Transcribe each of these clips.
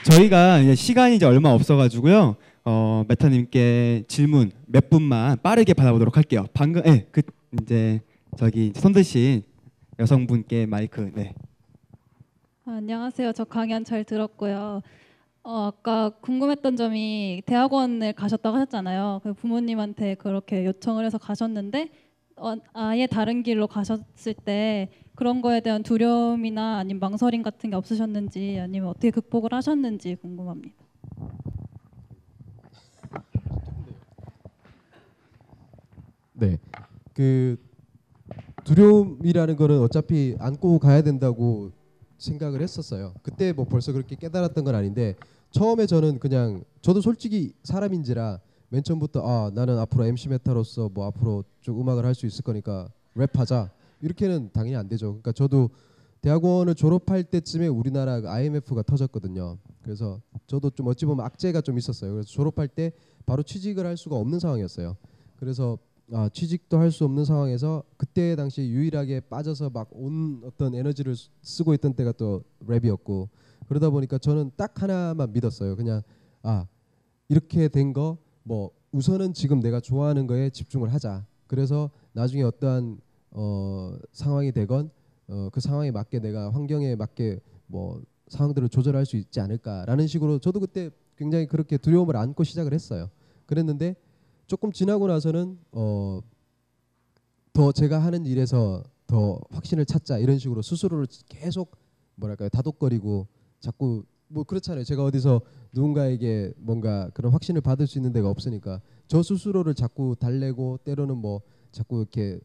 저희가 이제 시간이 이제 얼마 없어가지고요. 메타님께 질문 몇 분만 빠르게 받아보도록 할게요. 방금 그 이제 저기 손 드신 여성분께 마이크. 네. 안녕하세요. 저 강연 잘 들었고요. 아까 궁금했던 점이 대학원을 가셨다고 하셨잖아요. 그 부모님한테 그렇게 요청을 해서 가셨는데 아예 다른 길로 가셨을 때 그런 거에 대한 두려움이나 아니면 망설임 같은 게 없으셨는지 아니면 어떻게 극복을 하셨는지 궁금합니다. 네, 그 두려움이라는 거는 어차피 안고 가야 된다고 생각을 했었어요. 그때 뭐 벌써 그렇게 깨달았던 건 아닌데 처음에 저는 그냥 저도 솔직히 사람인지라 맨 처음부터 나는 앞으로 MC 메타로서 뭐 앞으로 쭉 음악을 할 수 있을 거니까 랩하자 이렇게는 당연히 안 되죠. 그러니까 저도 대학원을 졸업할 때쯤에 우리나라 IMF가 터졌거든요. 그래서 저도 좀 어찌 보면 악재가 좀 있었어요. 그래서 졸업할 때 바로 취직을 할 수가 없는 상황이었어요. 그래서 취직도 할 수 없는 상황에서 그때 당시 유일하게 빠져서 막 온 어떤 에너지를 쓰고 있던 때가 또 랩이었고 그러다 보니까 저는 딱 하나만 믿었어요. 그냥 이렇게 된 거 뭐 우선은 지금 내가 좋아하는 거에 집중을 하자. 그래서 나중에 어떠한 상황이 되건 그 상황에 맞게 내가 환경에 맞게 뭐 상황들을 조절할 수 있지 않을까라는 식으로 저도 그때 굉장히 그렇게 두려움을 안고 시작을 했어요. 그랬는데 조금 지나고 나서는 더 제가 하는 일에서 더 확신을 찾자 이런 식으로 스스로를 계속 뭐랄까요 다독거리고 자꾸 뭐 그렇잖아요. 제가 어디서 누군가에게 뭔가 그런 확신을 받을 수 있는 데가 없으니까 저 스스로를 자꾸 달래고 때로는 뭐 자꾸 이렇게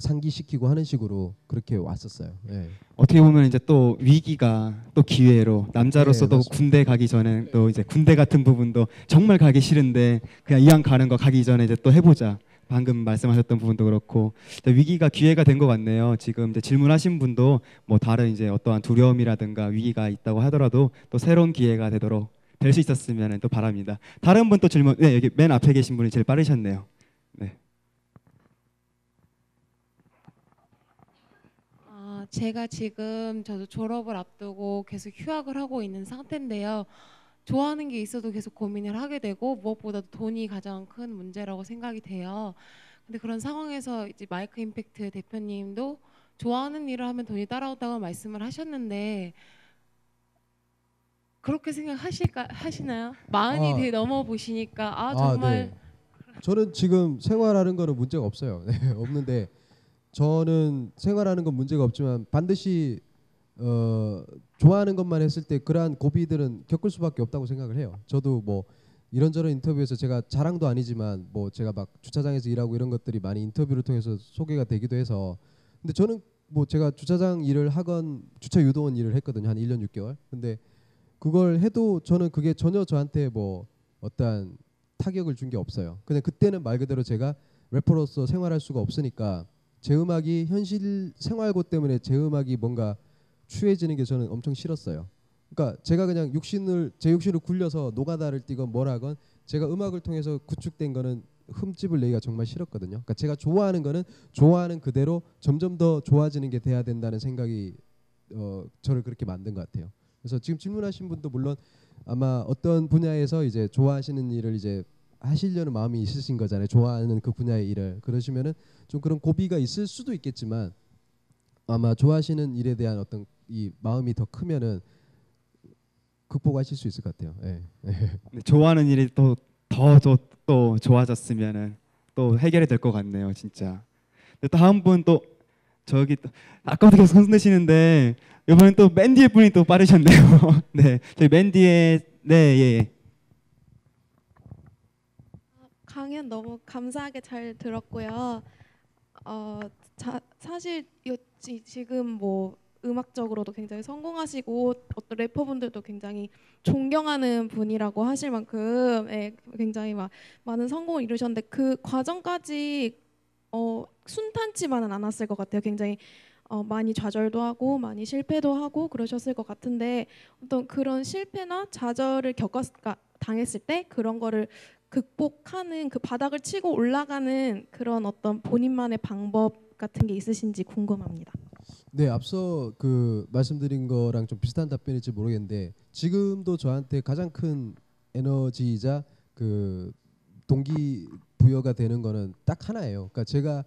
상기시키고 하는 식으로 그렇게 왔었어요. 네. 어떻게 보면 이제 또 위기가 또 기회로 남자로서도 맞습니다. 군대 가기 전에 또 이제 군대 같은 부분도 정말 가기 싫은데 그냥 이왕 가는 거 가기 전에 이제 또 해보자. 방금 말씀하셨던 부분도 그렇고 위기가 기회가 된 것 같네요. 지금 이제 질문하신 분도 뭐 다른 이제 어떠한 두려움이라든가 위기가 있다고 하더라도 또 새로운 기회가 되도록 될 수 있었으면 또 바랍니다. 다른 분 또 질문. 네, 여기 맨 앞에 계신 분이 제일 빠르셨네요. 네. 제가 지금 저도 졸업을 앞두고 계속 휴학을 하고 있는 상태인데요. 좋아하는 게 있어도 계속 고민을 하게 되고 무엇보다도 돈이 가장 큰 문제라고 생각이 돼요. 근데 그런 상황에서 이제 마이크 임팩트 대표님도 좋아하는 일을 하면 돈이 따라온다고 말씀을 하셨는데 그렇게 하시나요? 마흔이 되게 넘어 보시니까 정말 네. 저는 지금 생활하는 거는 문제가 없어요. 네, 없는데 저는 생활하는 건 문제가 없지만 반드시 좋아하는 것만 했을 때 그러한 고비들은 겪을 수밖에 없다고 생각을 해요. 저도 뭐 이런저런 인터뷰에서 제가 자랑도 아니지만 뭐 제가 막 주차장에서 일하고 이런 것들이 많이 인터뷰를 통해서 소개가 되기도 해서 근데 저는 뭐 제가 주차장 일을 하건 주차 유도원 일을 했거든요. 한 1년 6개월. 근데 그걸 해도 저는 그게 전혀 저한테 뭐 어떠한 타격을 준 게 없어요. 근데 그때는 말 그대로 제가 래퍼로서 생활할 수가 없으니까 제 음악이 현실 생활고 때문에 제 음악이 뭔가 추해지는 게 저는 엄청 싫었어요. 그러니까 제가 그냥 제 육신을 굴려서 노가다를 뛰건 뭘 하건 제가 음악을 통해서 구축된 거는 흠집을 내기가 정말 싫었거든요. 그러니까 제가 좋아하는 거는 좋아하는 그대로 점점 더 좋아지는 게 돼야 된다는 생각이 저를 그렇게 만든 것 같아요. 그래서 지금 질문하신 분도 물론 아마 어떤 분야에서 이제 좋아하시는 일을 이제 하시려는 마음이 있으신 거잖아요. 좋아하는 그 분야의 일을 그러시면은 좀 그런 고비가 있을 수도 있겠지만 아마 좋아하시는 일에 대한 어떤 이 마음이 더 크면은 극복하실 수 있을 것 같아요. 네. 좋아하는 일이 또 좋아졌으면은 또 해결이 될 것 같네요, 진짜. 다음 분 또 저기 또 아까부터 계속 손 드시는데 이번엔 또 맨 뒤에 분이 또 빠르셨네요. 네, 저희 맨 뒤에 예. 강연 너무 감사하게 잘 들었고요. 사실 지금 뭐 음악적으로도 굉장히 성공하시고 어떤 래퍼분들도 굉장히 존경하는 분이라고 하실 만큼 굉장히 많은 성공을 이루셨는데 그 과정까지 순탄치만은 않았을 것 같아요. 굉장히 많이 좌절도 하고 많이 실패도 하고 그러셨을 것 같은데 어떤 그런 실패나 좌절을 당했을 때 그런 거를 극복하는 그 바닥을 치고 올라가는 그런 어떤 본인만의 방법 같은 게 있으신지 궁금합니다. 네, 앞서 그 말씀드린 거랑 좀 비슷한 답변일지 모르겠는데 지금도 저한테 가장 큰 에너지이자 그 동기 부여가 되는 거는 딱 하나예요. 그러니까 제가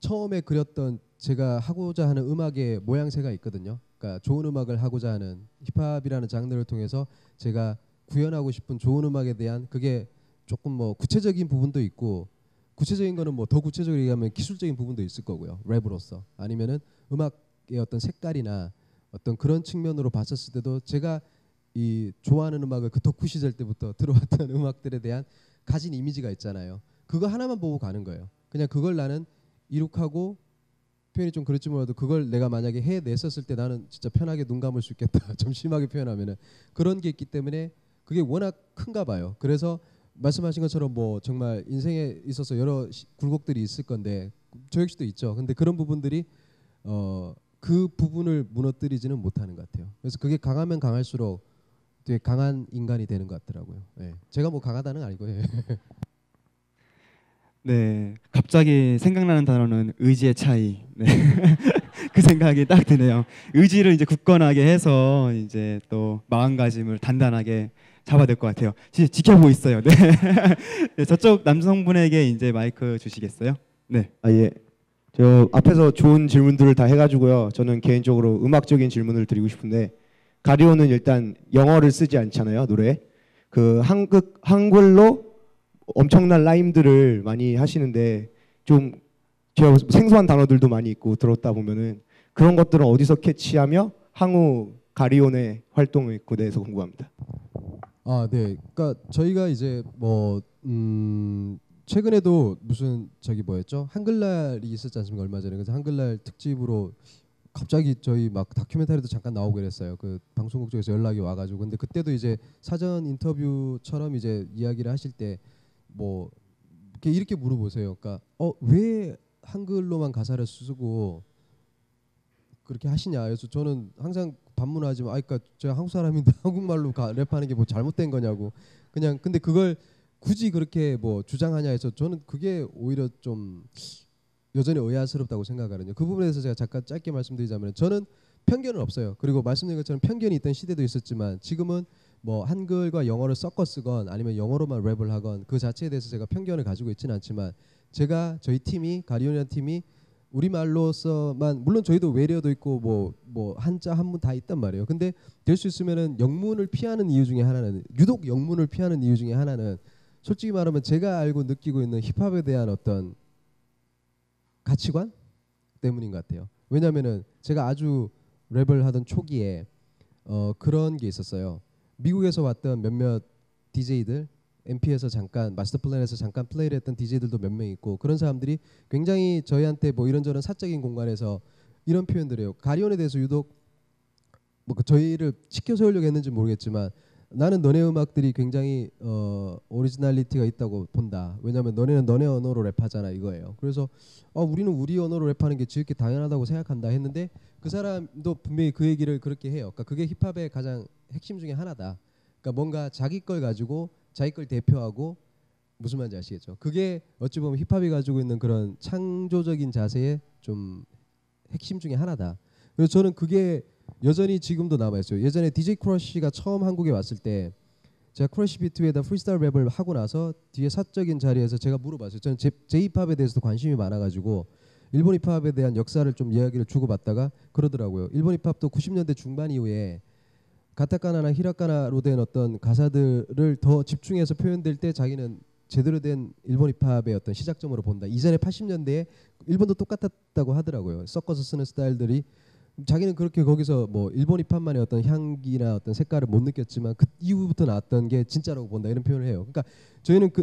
처음에 그렸던 제가 하고자 하는 음악의 모양새가 있거든요. 그러니까 좋은 음악을 하고자 하는 힙합이라는 장르를 통해서 제가 구현하고 싶은 좋은 음악에 대한 그게 조금 뭐 구체적인 부분도 있고 구체적인 거는 뭐 더 구체적으로 얘기하면 기술적인 부분도 있을 거고요. 랩으로서 아니면은 음악의 어떤 색깔이나 어떤 그런 측면으로 봤었을 때도 제가 이 좋아하는 음악을 그 덕후 시절 때부터 들어왔던 음악들에 대한 가진 이미지가 있잖아요. 그거 하나만 보고 가는 거예요. 그냥 그걸 나는 이룩하고 표현이 좀 그렇지 몰라도 그걸 내가 만약에 해냈었을 때 나는 진짜 편하게 눈 감을 수 있겠다. 좀 심하게 표현하면은 그런 게 있기 때문에 그게 워낙 큰가 봐요. 그래서 말씀하신 것처럼 뭐 정말 인생에 있어서 여러 굴곡들이 있을 건데 저 역시도 있죠. 근데 그런 부분들이 그 부분을 무너뜨리지는 못하는 것 같아요. 그래서 그게 강하면 강할수록 되게 강한 인간이 되는 것 같더라고요. 예. 제가 뭐 강하다는 건 아니고. 예. 네, 갑자기 생각나는 단어는 의지의 차이. 네. 그 생각이 딱 드네요. 의지를 이제 굳건하게 해서 이제 또 마음가짐을 단단하게 잡아야 될 것 같아요. 지켜보고 있어요. 네. 네, 저쪽 남성분에게 이제 마이크 주시겠어요? 네. 아 예. 저 앞에서 좋은 질문들을 다 해가지고요. 저는 개인적으로 음악적인 질문을 드리고 싶은데 가리오는 일단 영어를 쓰지 않잖아요 노래. 그 한글로 엄청난 라임들을 많이 하시는데 좀 제가 생소한 단어들도 많이 있고 들었다 보면은 그런 것들은 어디서 캐치하며 향후 가리온의 활동에 대해서 궁금합니다. 아, 네. 그러니까 저희가 이제 뭐 최근에도 무슨 저기 뭐였죠? 한글날이 있었지 않습니까? 얼마 전에. 그래서 한글날 특집으로 갑자기 저희 막 다큐멘터리도 잠깐 나오고 그랬어요. 그 방송국 쪽에서 연락이 와가지고. 근데 그때도 이제 사전 인터뷰처럼 이제 이야기를 하실 때 뭐 이렇게 물어보세요. 그러니까 왜 한글로만 가사를 쓰고 그렇게 하시냐. 그래서 저는 항상 반문하지만 그러니까 제가 한국 사람인데 한국말로 랩하는 게 뭐 잘못된 거냐고. 그냥 근데 그걸 굳이 그렇게 뭐 주장하냐 해서 저는 그게 오히려 좀 여전히 의아스럽다고 생각하거든요. 그 부분에 대해서 제가 잠깐 짧게 말씀드리자면 저는 편견은 없어요. 그리고 말씀드린 것처럼 편견이 있던 시대도 있었지만 지금은 뭐 한글과 영어를 섞어 쓰건 아니면 영어로만 랩을 하건 그 자체에 대해서 제가 편견을 가지고 있지는 않지만 제가 저희 팀이 가리오니안 팀이 우리말로서만 물론 저희도 외래어도 있고 뭐 한자 한문 다 있단 말이에요. 근데 될 수 있으면은 영문을 피하는 이유 중에 하나는 유독 영문을 피하는 이유 중에 하나는 솔직히 말하면 제가 알고 느끼고 있는 힙합에 대한 어떤 가치관 때문인 것 같아요. 왜냐하면은 제가 아주 랩을 하던 초기에 그런 게 있었어요. 미국에서 왔던 몇몇 DJ들 MP에서 잠깐 마스터 플랜에서 잠깐 플레이를 했던 DJ들도 몇 명 있고 그런 사람들이 굉장히 저희한테 뭐 이런저런 사적인 공간에서 이런 표현들을 해요. 가리온에 대해서 유독 뭐 저희를 시켜 세우려고 했는지 모르겠지만 나는 너네 음악들이 굉장히 오리지널리티가 있다고 본다. 왜냐하면 너네는 너네 언어로 랩하잖아 이거예요. 그래서 우리는 우리 언어로 랩하는 게 지극히 당연하다고 생각한다 했는데 그 사람도 분명히 그 얘기를 그렇게 해요. 그러니까 그게 힙합의 가장 핵심 중에 하나다. 그러니까 뭔가 자기 걸 가지고 자기 걸 대표하고 무슨 말인지 아시겠죠? 그게 어찌 보면 힙합이 가지고 있는 그런 창조적인 자세의 좀 핵심 중에 하나다. 그래서 저는 그게 여전히 지금도 남아 있어요. 예전에 DJ 크러쉬가 처음 한국에 왔을 때 제가 크러쉬 비트에다 프리스타일 랩을 하고 나서 뒤에 사적인 자리에서 제가 물어봤어요. 저는 J-힙합에 대해서도 관심이 많아가지고 일본 힙합에 대한 역사를 좀 이야기를 주고받다가 그러더라고요. 일본 힙합도 90년대 중반 이후에 가타카나나 히라카나로 된 어떤 가사들을 더 집중해서 표현될 때 자기는 제대로 된 일본 힙합의 어떤 시작점으로 본다. 이전에 80년대에 일본도 똑같았다고 하더라고요. 섞어서 쓰는 스타일들이 자기는 그렇게 거기서 뭐 일본 힙합만의 어떤 향기나 어떤 색깔을 못 느꼈지만 그 이후부터 나왔던 게 진짜라고 본다 이런 표현을 해요. 그러니까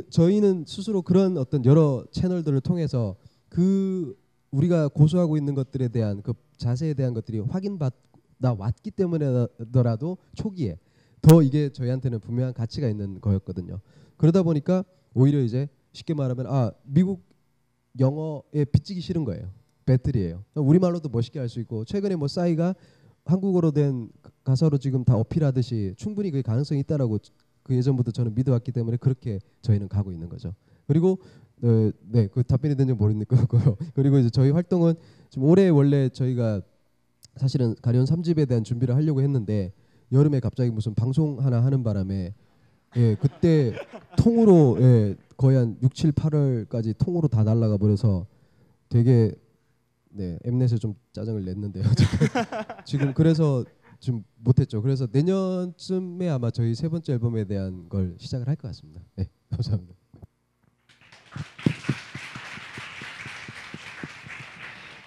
저희는 스스로 그런 어떤 여러 채널들을 통해서 그 우리가 고수하고 있는 것들에 대한 그 자세에 대한 것들이 확인받 왔기 때문에더라도 초기에 더 이게 저희한테는 분명한 가치가 있는 거였거든요. 그러다 보니까 오히려 이제 쉽게 말하면 미국 영어에 빚지기 싫은 거예요. 배틀이에요. 우리말로도 멋있게 할 수 있고 최근에 뭐 싸이가 한국어로 된 가사로 지금 다 어필하듯이 충분히 그 가능성이 있다라고 그 예전부터 저는 믿어왔기 때문에 그렇게 저희는 가고 있는 거죠. 그리고 네, 그 답변이 된지 모르겠고요. 그리고 이제 저희 활동은 지금 올해 원래 저희가 사실은 가리온 3집에 대한 준비를 하려고 했는데 여름에 갑자기 무슨 방송 하나 하는 바람에 예, 그때 통으로 예, 거의 한 6, 7, 8월까지 통으로 다 날라가 버려서 되게 네, 엠넷에 좀 짜증을 냈는데요. 지금 그래서 좀 못했죠. 그래서 내년쯤에 아마 저희 세 번째 앨범에 대한 걸 시작을 할 것 같습니다. 네, 감사합니다.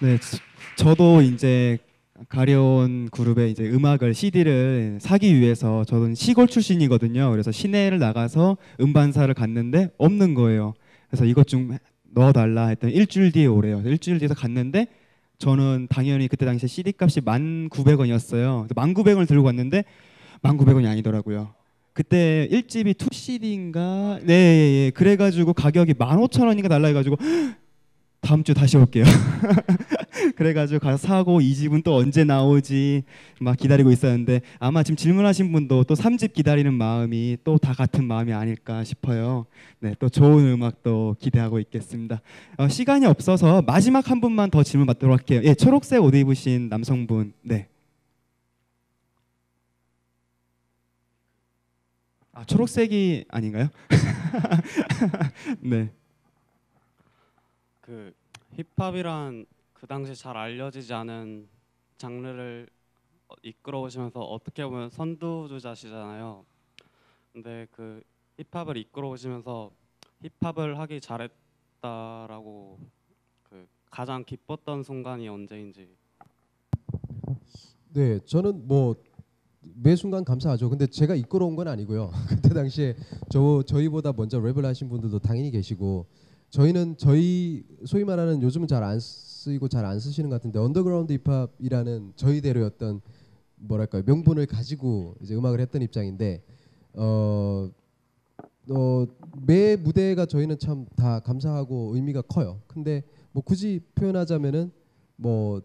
네, 저도 이제 가려온 그룹의 이제 음악을 CD를 사기 위해서 저는 시골 출신이거든요. 그래서 시내를 나가서 음반사를 갔는데 없는 거예요. 그래서 이것 좀 넣어달라 했더니 일주일 뒤에 오래요. 일주일 뒤에서 갔는데 저는 당연히 그때 당시에 CD 값이 1,900원이었어요. 1,900원을 들고 갔는데 1,900원이 아니더라고요. 그때 1집이 2CD인가? 네, 예, 예. 그래가지고 가격이 15,000원인가 달라 해가지고 다음 주 다시 올게요. 그래가지고 가서 사고 2집은 또 언제 나오지 막 기다리고 있었는데 아마 지금 질문하신 분도 또 3집 기다리는 마음이 또 다 같은 마음이 아닐까 싶어요. 네, 또 좋은 음악도 기대하고 있겠습니다. 시간이 없어서 마지막 한 분만 더 질문 받도록 할게요. 예, 초록색 옷 입으신 남성분. 네. 아, 초록색이 아닌가요? 네. 그 힙합이란 그 당시 잘 알려지지 않은 장르를 이끌어오시면서 어떻게 보면 선두주자시잖아요. 근데 그 힙합을 이끌어오시면서 힙합을 하기 잘했다라고 그 가장 기뻤던 순간이 언제인지. 네, 저는 뭐 매 순간 감사하죠. 근데 제가 이끌어온 건 아니고요. 그때 당시에 저희보다 먼저 랩을 하신 분들도 당연히 계시고 저희는 저희 소위 말하는 요즘은 잘 안 쓰이고 잘 안 쓰시는 것 같은데 언더그라운드 힙합이라는 저희대로의 어떤 뭐랄까요 명분을 가지고 이제 음악을 했던 입장인데 매 무대가 저희는 참 다 감사하고 의미가 커요. 근데 뭐 굳이 표현하자면은 뭐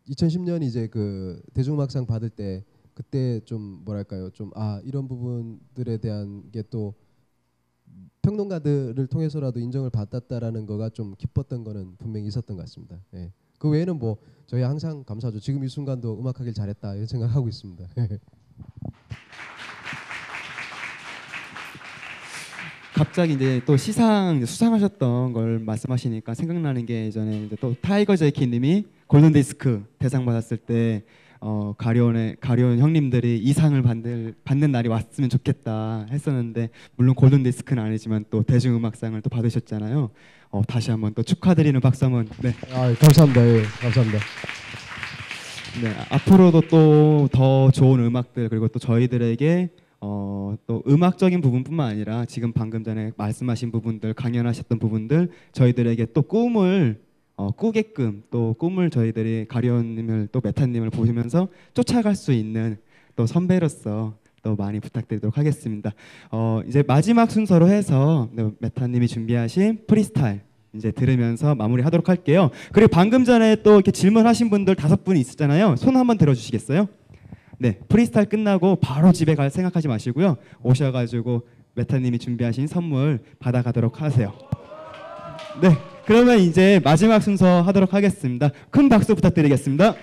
2010년 이제 그 대중음악상 받을 때 그때 좀 뭐랄까요 좀 이런 부분들에 대한 게 또 평론가들을 통해서라도 인정을 받았다라는 거가 좀 기뻤던 거는 분명히 있었던 것 같습니다. 예. 그 외에는 뭐 저희 항상 감사하죠. 지금 이 순간도 음악하길 잘했다 이런 생각하고 있습니다. 갑자기 이제 또 수상하셨던 걸 말씀하시니까 생각나는 게 예전에 이제 또 타이거 제이키님이 골든 디스크 대상 받았을 때 가리온 형님들이 이 상을 받는 날이 왔으면 좋겠다 했었는데 물론 골든 디스크는 아니지만 또 대중음악상을 또 받으셨잖아요. 다시 한번 또 축하드리는 박수 한번. 네. 감사합니다. 예, 감사합니다. 네, 앞으로도 또 더 좋은 음악들 그리고 또 저희들에게 또 음악적인 부분뿐만 아니라 지금 방금 전에 말씀하신 부분들 강연하셨던 부분들 저희들에게 또 꿈을 꾸게끔 또 꿈을 저희들이 가리온님을 또 메타님을 보시면서 쫓아갈 수 있는 또 선배로서 또 많이 부탁드리도록 하겠습니다. 이제 마지막 순서로 해서 메타님이 준비하신 프리스타일 이제 들으면서 마무리하도록 할게요. 그리고 방금 전에 또 이렇게 질문하신 분들 5분이 있었잖아요. 손 한번 들어주시겠어요? 네, 프리스타일 끝나고 바로 집에 갈 생각하지 마시고요. 오셔가지고 메타님이 준비하신 선물 받아가도록 하세요. 네, 그러면 이제 마지막 순서 하도록 하겠습니다. 큰 박수 부탁드리겠습니다.